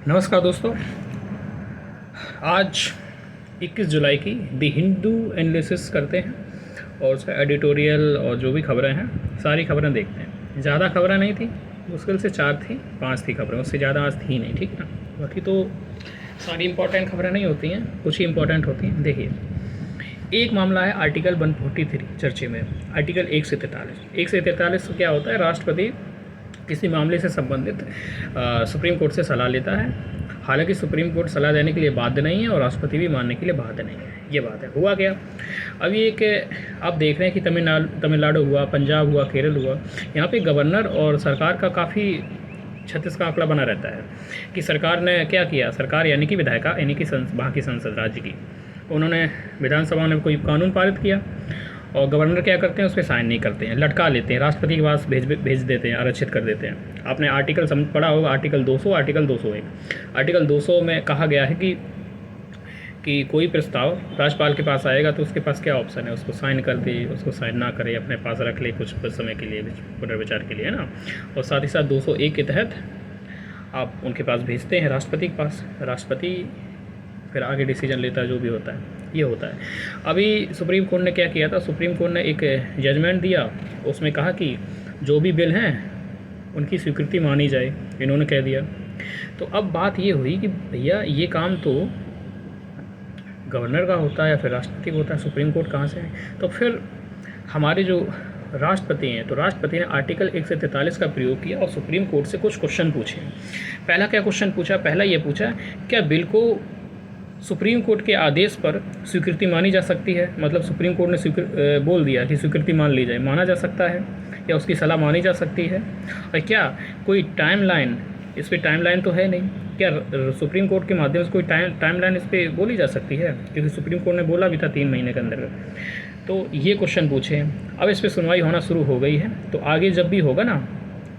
नमस्कार दोस्तों। आज 21 जुलाई की द हिंदू एनालिसिस करते हैं और उसका एडिटोरियल और जो भी खबरें हैं सारी खबरें देखते हैं। ज़्यादा खबरें नहीं थी, मुश्किल से 4 थी 5 थी खबरें, उससे ज़्यादा आज थी नहीं, ठीक है ना। बाकी तो सारी इंपॉर्टेंट खबरें नहीं होती हैं, कुछ ही इंपॉर्टेंट होती हैं। देखिए, एक मामला है आर्टिकल 143 चर्चे में, आर्टिकल 1 से 43। 1 से 43 क्या होता है, राष्ट्रपति किसी मामले से संबंधित सुप्रीम कोर्ट से सलाह लेता है। हालांकि सुप्रीम कोर्ट सलाह देने के लिए बाध्य नहीं है और राष्ट्रपति भी मानने के लिए बाध्य नहीं है, ये बात है। हुआ क्या, अभी एक आप देख रहे हैं कि तमिलनाडु हुआ, पंजाब हुआ, केरल हुआ, यहाँ पे गवर्नर और सरकार का काफ़ी 36 का आंकड़ा बना रहता है कि सरकार ने क्या किया। सरकार यानी कि विधायिका, यानी कि वहाँ की संसद राज्य की, उन्होंने विधानसभा में कोई कानून पारित किया और गवर्नर क्या करते हैं, उस पर साइन नहीं करते हैं, लटका लेते हैं, राष्ट्रपति के पास भेज देते हैं, आरक्षित कर देते हैं। आपने आर्टिकल पढ़ा होगा, आर्टिकल 200, आर्टिकल 201। आर्टिकल 200 में कहा गया है कि कोई प्रस्ताव राज्यपाल के पास आएगा तो उसके पास क्या ऑप्शन है, उसको साइन कर दे, उसको साइन ना करे, अपने पास रख ले कुछ समय के लिए, पुनर्विचार के लिए, है ना। और साथ ही साथ 201 के तहत आप उनके पास भेजते हैं, राष्ट्रपति के पास, राष्ट्रपति फिर आगे डिसीजन लेता है, जो भी होता है ये होता है। अभी सुप्रीम कोर्ट ने क्या किया था, सुप्रीम कोर्ट ने एक जजमेंट दिया, उसमें कहा कि जो भी बिल हैं उनकी स्वीकृति मानी जाए, इन्होंने कह दिया। तो अब बात ये हुई कि भैया ये काम तो गवर्नर का होता है या फिर राष्ट्रपति का होता है, सुप्रीम कोर्ट कहाँ से है। तो फिर हमारे जो राष्ट्रपति हैं, तो राष्ट्रपति ने आर्टिकल 1 से 43 का प्रयोग किया और सुप्रीम कोर्ट से कुछ क्वेश्चन पूछे। पहला क्या क्वेश्चन पूछा, पहला ये पूछा, क्या बिल को सुप्रीम कोर्ट के आदेश पर स्वीकृति मानी जा सकती है। मतलब सुप्रीम कोर्ट ने बोल दिया कि स्वीकृति मान ली जाए, माना जा सकता है या उसकी सलाह मानी जा सकती है। और क्या कोई टाइमलाइन, इस पर टाइमलाइन तो है नहीं, क्या सुप्रीम कोर्ट के माध्यम से कोई टाइमलाइन इस पर बोली जा सकती है, क्योंकि सुप्रीम कोर्ट ने बोला भी था 3 महीने के अंदर। तो ये क्वेश्चन पूछे। अब इस पर सुनवाई होना शुरू हो गई है, तो आगे जब भी होगा ना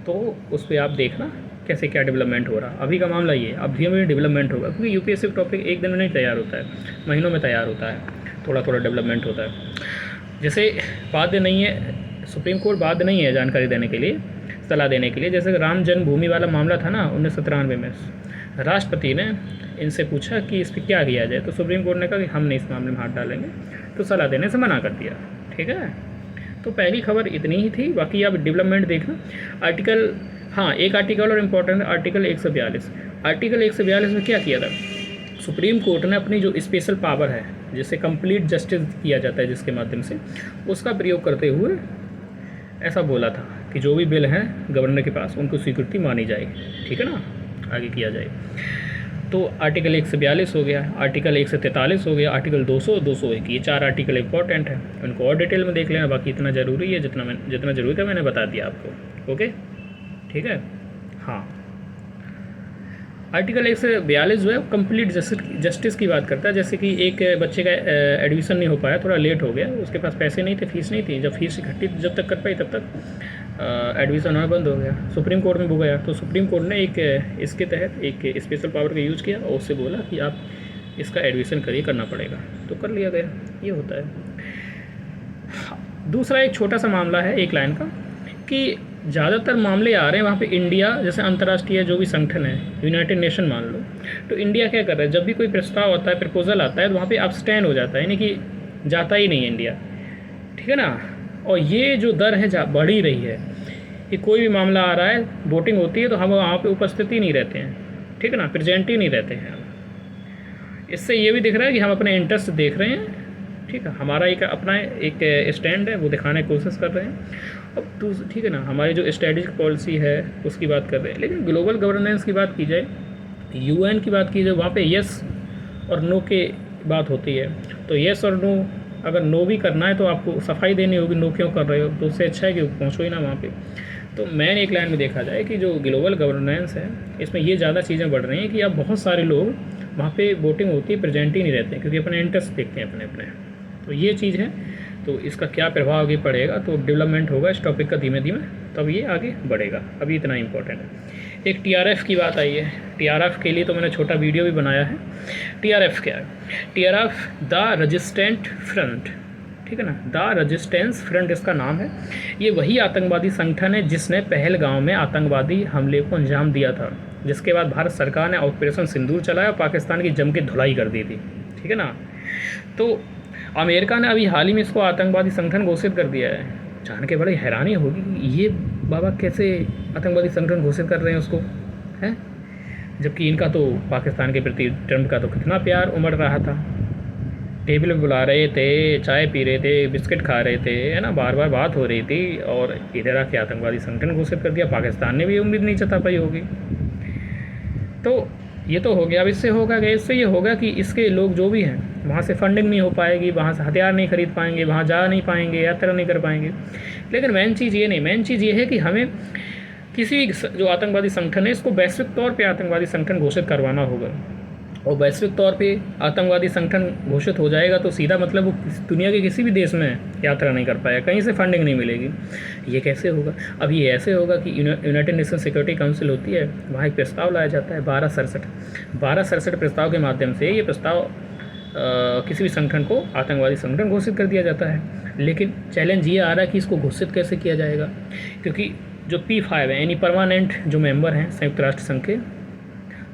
तो उस पर आप देखना कैसे क्या डेवलपमेंट हो रहा। अभी का मामला ये, अब धीरे धीरे डेवलपमेंट होगा, क्योंकि यूपीएससी टॉपिक एक दिन में नहीं तैयार होता है, महीनों में तैयार होता है, थोड़ा थोड़ा डेवलपमेंट होता है। जैसे बाध्य नहीं है, सुप्रीम कोर्ट बाध्य नहीं है जानकारी देने के लिए, सलाह देने के लिए। जैसे राम जन्मभूमि वाला मामला था ना 1993 में, राष्ट्रपति ने इनसे पूछा कि इस पर क्या किया जाए, तो सुप्रीम कोर्ट ने कहा कि हम नहीं इस मामले में हाथ डालेंगे, तो सलाह देने से मना कर दिया। ठीक है, तो पहली खबर इतनी ही थी। बाकी अब डेवलपमेंट देखना। आर्टिकल, हाँ एक आर्टिकल और इम्पोर्टेंट है, आर्टिकल 142। आर्टिकल 142 में क्या किया था, सुप्रीम कोर्ट ने अपनी जो स्पेशल पावर है, जिसे कंप्लीट जस्टिस किया जाता है, जिसके माध्यम से, उसका प्रयोग करते हुए ऐसा बोला था कि जो भी बिल हैं गवर्नर के पास, उनको स्वीकृति मानी जाएगी। ठीक है ना, आगे किया जाए। तो आर्टिकल 142 हो गया, आर्टिकल 1 से 43 हो गया, आर्टिकल 200, 201, ये 4 आर्टिकल इंपॉर्टेंट है, उनको और डिटेल में देख लेना। बाकी इतना ज़रूरी है, जितना ज़रूरी था मैंने बता दिया आपको। ओके, ठीक है। हाँ, आर्टिकल 142 जो है कंप्लीट जस्टिस की बात करता है। जैसे कि एक बच्चे का एडमिशन नहीं हो पाया, थोड़ा लेट हो गया, उसके पास पैसे नहीं थे, फीस नहीं थी, जब फीस इकट्ठी जब तक कर पाई तब तक एडमिशन होना बंद हो गया, सुप्रीम कोर्ट में वो गया। तो सुप्रीम कोर्ट ने एक इसके तहत एक स्पेशल पावर का यूज़ किया और उससे बोला कि आप इसका एडमिशन करिए, करना पड़ेगा, तो कर लिया गया। ये होता है। दूसरा एक छोटा सा मामला है एक लाइन का, कि ज़्यादातर मामले आ रहे हैं वहाँ पे इंडिया, जैसे अंतर्राष्ट्रीय जो भी संगठन है, यूनाइटेड नेशन मान लो, तो इंडिया क्या कर रहा है, जब भी कोई प्रस्ताव आता है, प्रपोजल आता है, तो वहाँ पे अब्सटेन हो जाता है, यानी कि जाता ही नहीं है इंडिया। ठीक है ना। और ये जो दर है बढ़ ही रही है कि कोई भी मामला आ रहा है, वोटिंग होती है तो हम वहाँ पर उपस्थित ही नहीं रहते हैं। ठीक है ना, प्रेजेंट ही नहीं रहते हैं। इससे ये भी दिख रहा है कि हम अपने इंटरेस्ट देख रहे हैं। ठीक है, हमारा एक अपना एक स्टैंड है, वो दिखाने की कोशिश कर रहे हैं। अब ठीक है ना, हमारी जो स्ट्रेटेजिक पॉलिसी है उसकी बात कर रहे हैं। लेकिन ग्लोबल गवर्नेंस की बात की जाए, यूएन की बात की जाए, वहाँ पे यस और नो की बात होती है। तो यस और नो, अगर नो भी करना है तो आपको सफाई देनी होगी, नो क्यों कर रहे हो, तो उससे अच्छा है कि पहुँचो ही ना वहाँ पे। तो मैंने एक लाइन में देखा जाए कि जो ग्लोबल गवर्नेंस है, इसमें ये ज़्यादा चीज़ें बढ़ रही हैं कि अब बहुत सारे लोग वहाँ पे वोटिंग होती है, प्रेजेंट ही नहीं रहते हैं, क्योंकि अपने इंटरेस्ट देखते हैं अपने। तो ये चीज़ है, तो इसका क्या प्रभाव आगे पड़ेगा, तो डेवलपमेंट होगा इस टॉपिक का धीमे धीमे, तब ये आगे बढ़ेगा। अभी इतना इंपॉर्टेंट है। एक टीआरएफ की बात आई है, टीआरएफ के लिए तो मैंने छोटा वीडियो भी बनाया है। टीआरएफ क्या है, टीआरएफ द रेजिस्टेंट फ्रंट। ठीक है ना, द रेजिस्टेंस फ्रंट इसका नाम है। ये वही आतंकवादी संगठन है जिसने पहलगाम में आतंकवादी हमले को अंजाम दिया था, जिसके बाद भारत सरकार ने ऑपरेशन सिंदूर चलाया और पाकिस्तान की जम के धुलाई कर दी थी, ठीक है ना। तो अमेरिका ने अभी हाल ही में इसको आतंकवादी संगठन घोषित कर दिया है। जान के बड़ी हैरानी होगी कि ये बाबा कैसे आतंकवादी संगठन घोषित कर रहे हैं उसको, हैं, जबकि इनका तो पाकिस्तान के प्रति ट्रंप का तो कितना प्यार उमड़ रहा था। टेबल पे बुला रहे थे, चाय पी रहे थे, बिस्किट खा रहे थे, है ना, बार बार बात हो रही थी, और इधर आके आतंकवादी संगठन घोषित कर दिया। पाकिस्तान ने भी उम्मीद नहीं जता पाई होगी। तो ये तो हो गया। अब इससे होगा क्या? इससे ये होगा कि इसके लोग जो भी हैं वहाँ से फंडिंग नहीं हो पाएगी, वहाँ से हथियार नहीं खरीद पाएंगे, वहाँ जा नहीं पाएंगे, यात्रा नहीं कर पाएंगे। लेकिन मेन चीज़ ये नहीं, मेन चीज़ ये है कि हमें किसी भी जो आतंकवादी संगठन है इसको वैश्विक तौर पे आतंकवादी संगठन घोषित करवाना होगा। और वैश्विक तौर पे आतंकवादी संगठन घोषित हो जाएगा तो सीधा मतलब वो दुनिया के किसी भी देश में यात्रा नहीं कर पाएगा, कहीं से फंडिंग नहीं मिलेगी। ये कैसे होगा? अब ये ऐसे होगा कि यूनाइटेड नेशन सिक्योरिटी काउंसिल होती है, वहाँ एक प्रस्ताव लाया जाता है 1267 प्रस्ताव के माध्यम से ये प्रस्ताव किसी भी संगठन को आतंकवादी संगठन घोषित कर दिया जाता है। लेकिन चैलेंज ये आ रहा है कि इसको घोषित कैसे किया जाएगा, क्योंकि जो P5 है यानी परमानेंट जो मेंबर हैं संयुक्त राष्ट्र संघ के,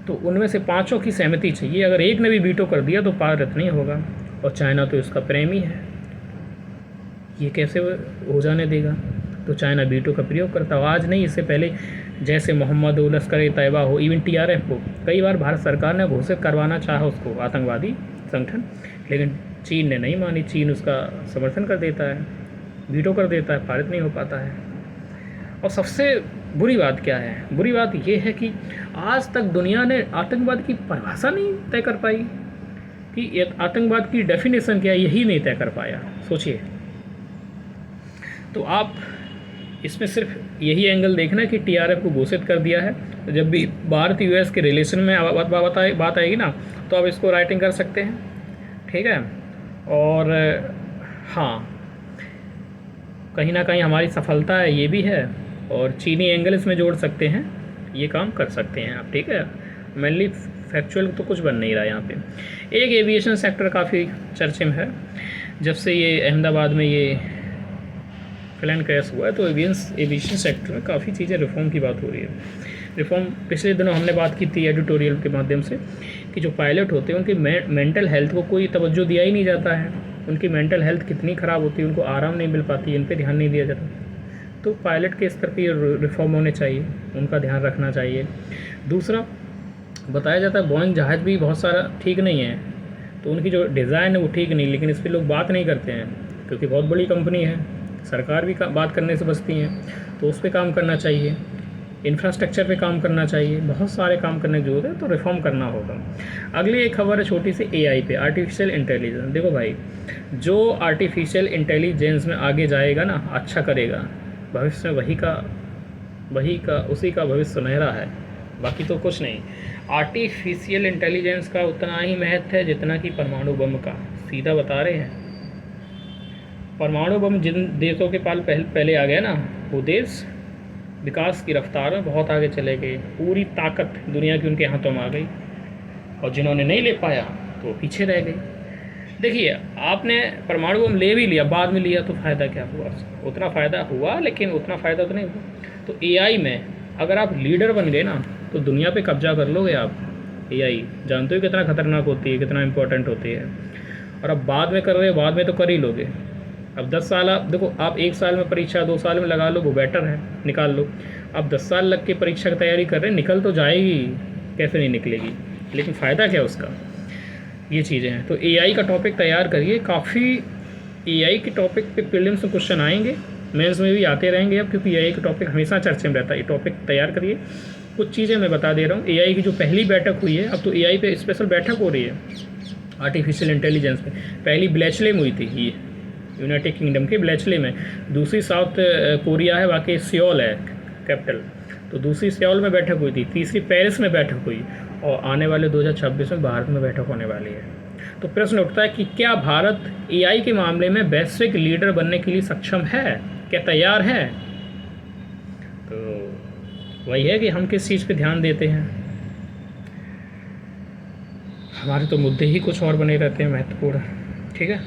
तो उनमें से 5 की सहमति चाहिए। अगर एक ने भी वीटो कर दिया तो पारित नहीं होगा, और चाइना तो इसका प्रेमी है, ये कैसे हो जाने देगा? तो चाइना वीटो का प्रयोग करता हो। आज नहीं, इससे पहले जैसे मोहम्मद हो, लश्कर तैयबा हो, इवन TRF को कई बार भारत सरकार ने घोषित करवाना चाहा उसको आतंकवादी संगठन, लेकिन चीन ने नहीं मानी। चीन उसका समर्थन कर देता है, वीटो कर देता है, पारित नहीं हो पाता है। और सबसे बुरी बात क्या है? बुरी बात यह है कि आज तक दुनिया ने आतंकवाद की परिभाषा नहीं तय कर पाई कि आतंकवाद की डेफिनेशन क्या है, यही नहीं तय कर पाया। सोचिए, तो आप इसमें सिर्फ यही एंगल देखना कि TRF को घोषित कर दिया है। तो जब भी भारत US के रिलेशन में बात आएगी ना, तो आप इसको राइटिंग कर सकते हैं, ठीक है। और हाँ, कहीं ना कहीं हमारी सफलता है ये भी है, और चीनी एंगल इसमें जोड़ सकते हैं, ये काम कर सकते हैं आप, ठीक है। मेनली फैक्चुअल तो कुछ बन नहीं रहा यहाँ पे। एक एविएशन सेक्टर काफ़ी चर्चे में है, जब से ये अहमदाबाद में ये प्लेन क्रैश हुआ है, तो एविएशन सेक्टर में काफ़ी चीज़ें रिफॉर्म की बात हो रही है। रिफॉर्म पिछले दिनों हमने बात की थी एडिटोरियल के माध्यम से कि जो पायलट होते हैं उनकी मेंटल हेल्थ को कोई तवज्जो दिया ही नहीं जाता है। उनकी मेंटल हेल्थ कितनी ख़राब होती है, उनको आराम नहीं मिल पाती, इन पर ध्यान नहीं दिया जाता। तो पायलट के स्तर पर रिफॉर्म होने चाहिए, उनका ध्यान रखना चाहिए। दूसरा, बताया जाता है बोइंग जहाज़ भी बहुत सारा ठीक नहीं है, तो उनकी जो डिज़ाइन है वो ठीक नहीं, लेकिन इस पर लोग बात नहीं करते हैं क्योंकि बहुत बड़ी कंपनी है, सरकार भी बात करने से बचती हैं, तो उस पर काम करना चाहिए, इंफ्रास्ट्रक्चर पे काम करना चाहिए, बहुत सारे काम करने की जरूरत है, तो रिफॉर्म करना होगा। अगली एक खबर है छोटी सी AI पे, आर्टिफिशियल इंटेलिजेंस। देखो भाई, जो आर्टिफिशियल इंटेलिजेंस में आगे जाएगा ना, अच्छा करेगा, भविष्य में उसी का भविष्य सुनहरा है, बाकी तो कुछ नहीं। आर्टिफिशियल इंटेलिजेंस का उतना ही महत्व है जितना कि परमाणु बम का। सीधा बता रहे हैं, परमाणु बम जिन देशों के पास पहले आ गया ना, वो देश विकास की रफ्तार में बहुत आगे चले गए, पूरी ताकत दुनिया की उनके हाथों में आ गई, और जिन्होंने नहीं ले पाया तो वो पीछे रह गए। देखिए, आपने परमाणु बम ले भी लिया, बाद में लिया, तो फ़ायदा क्या हुआ? उतना फ़ायदा हुआ, लेकिन उतना फ़ायदा तो नहीं हुआ। तो AI में अगर आप लीडर बन गए ना, तो दुनिया पे कब्जा कर लोगे आप। AI जानते हो कितना खतरनाक होती है, कितना इम्पोर्टेंट होती है, और अब बाद में कर रहे हो, बाद में तो कर ही लोगे। अब 10 साल, आप देखो, आप 1 साल में परीक्षा 2 साल में लगा लो, वो बेटर है, निकाल लो। अब 10 साल लग के परीक्षा की तैयारी कर रहे हैं, निकल तो जाएगी, कैसे नहीं निकलेगी, लेकिन फ़ायदा क्या उसका? ये चीज़ें हैं। तो AI का टॉपिक तैयार करिए, काफ़ी AI के टॉपिक पे प्रीलिम्स में क्वेश्चन आएंगे, मेंस में भी आते रहेंगे अब, क्योंकि AI का टॉपिक हमेशा चर्चे में रहता है। ये टॉपिक तैयार करिए। कुछ चीज़ें मैं बता दे रहा हूँ। AI की जो पहली बैठक हुई है, अब तो AI पे स्पेशल बैठक हो रही है आर्टिफिशियल इंटेलिजेंस पे। पहली ब्लेचले में हुई थी, ये यूनाइटेड किंगडम के ब्लेचले में, दूसरी साउथ कोरिया है, बाकी सियोल है कैपिटल, तो दूसरी सियोल में बैठक हुई थी, तीसरी पेरिस में बैठक हुई, और आने वाले 2026 में भारत में बैठक होने वाली है। तो प्रश्न उठता है कि क्या भारत AI के मामले में वैश्विक लीडर बनने के लिए सक्षम है, क्या तैयार है? तो वही है कि हम किस चीज़ पे ध्यान देते हैं। हमारे तो मुद्दे ही कुछ और बने रहते हैं महत्वपूर्ण, ठीक है।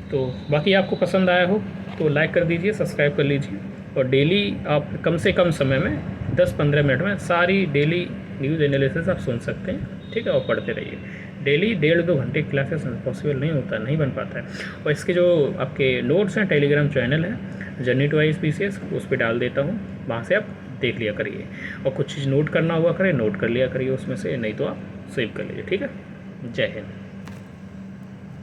तो बाकी आपको पसंद आया हो तो लाइक कर दीजिए, सब्सक्राइब कर लीजिए, और डेली आप कम से कम समय में 10-15 मिनट में सारी डेली न्यूज़ एनालिसिस आप सुन सकते हैं, ठीक है, और पढ़ते रहिए। डेली 1.5-2 घंटे क्लासेस पॉसिबल नहीं होता, नहीं बन पाता है। और इसके जो आपके नोट्स हैं, टेलीग्राम चैनल है जर्नी टू IAS उस पर डाल देता हूँ, वहाँ से आप देख लिया करिए। और कुछ चीज़ नोट करना हुआ करें, नोट कर लिया करिए उसमें से, नहीं तो आप सेव कर लीजिए, ठीक है। जय हिंद।